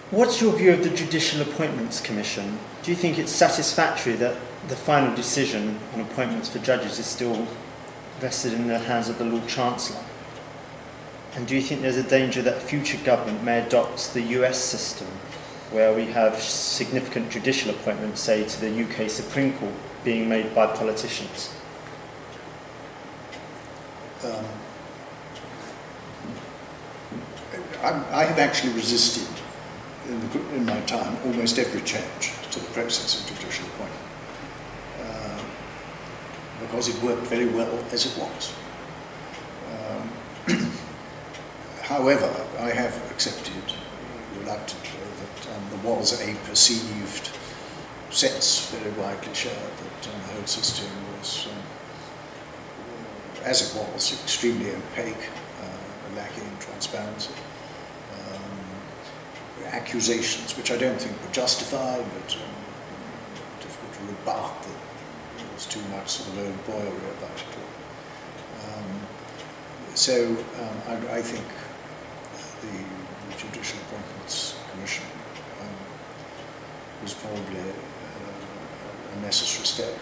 What's your view of the Judicial Appointments Commission? Do you think it's satisfactory that the final decision on appointments for judges is still vested in the hands of the Lord Chancellor? And do you think there's a danger that a future government may adopt the US system, where we have significant judicial appointments, say to the UK Supreme Court, being made by politicians? I have actually resisted in my time almost every change to the process of judicial appointment because it worked very well as it was. However, I have accepted reluctantly that there was a perceived sense, very widely shared, that the whole system was, as it was, extremely opaque, lacking in transparency. Accusations, which I don't think were justified, but difficult to rebut, that there was too much sort of old boyery about it all. I think the Judicial Appointments Commission was probably a necessary step.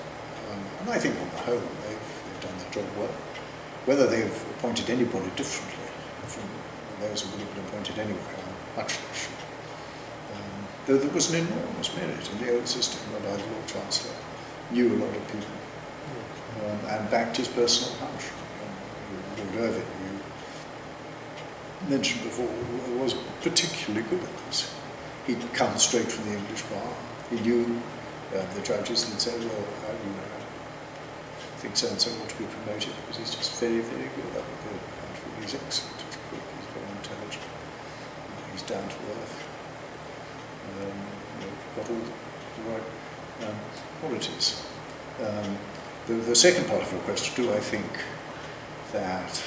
And I think on the whole they've done their job well. Whether they've appointed anybody differently from those who would have been appointed anyway, I'm much less sure. Though there was an enormous merit in the old system whereby the Lord Chancellor knew a lot of people and backed his personal hunch. Lord Irving, you mentioned before, was particularly good at this. He'd come straight from the English bar. He knew the judges and said, well, I think so-and-so ought to be promoted because he's just very, very good. That would be good. He's excellent, he's quick, he's very intelligent, he's down to earth. Got all the right qualities. The second part of your question, do I think that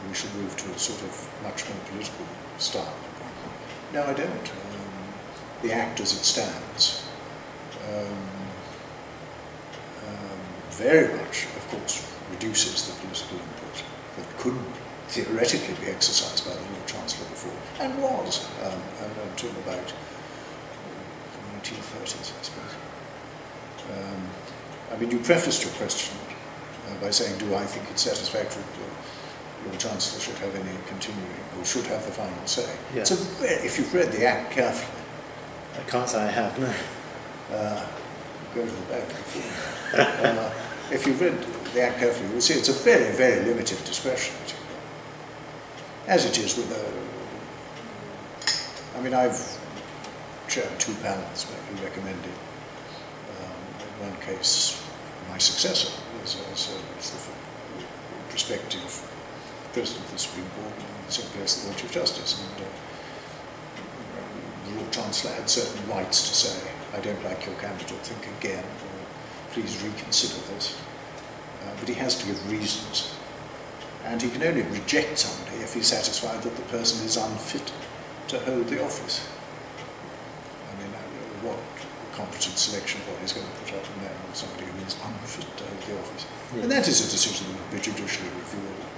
we should move to a sort of much more political style? No, I don't. The Act as it stands very much, of course, reduces the political input that could theoretically be exercised by the Lord Chancellor before, and was until about the 1930s, I suppose. I mean, you prefaced your question by saying, do I think it's satisfactory that the Lord Chancellor should have any continuing, or should have the final say? Yes. So, if you've read the Act carefully... I can't say I have, no. Go to the back. If you've read the Act carefully, you'll see it's a very, very limited discretion. As it is with I mean, I've chaired two panels who recommended, in one case, my successor as the prospective President of the Supreme Court, and in the second place the Lord Chief Justice. And the Lord Chancellor had certain rights to say, I don't like your candidate, think again, or please reconsider this. But he has to give reasons. And he can only reject somebody if he's satisfied that the person is unfit to hold the office. I mean, what competent selection body is going to put up a name of somebody who is unfit to hold the office? Yes. And that is a decision that will be judicially reviewable.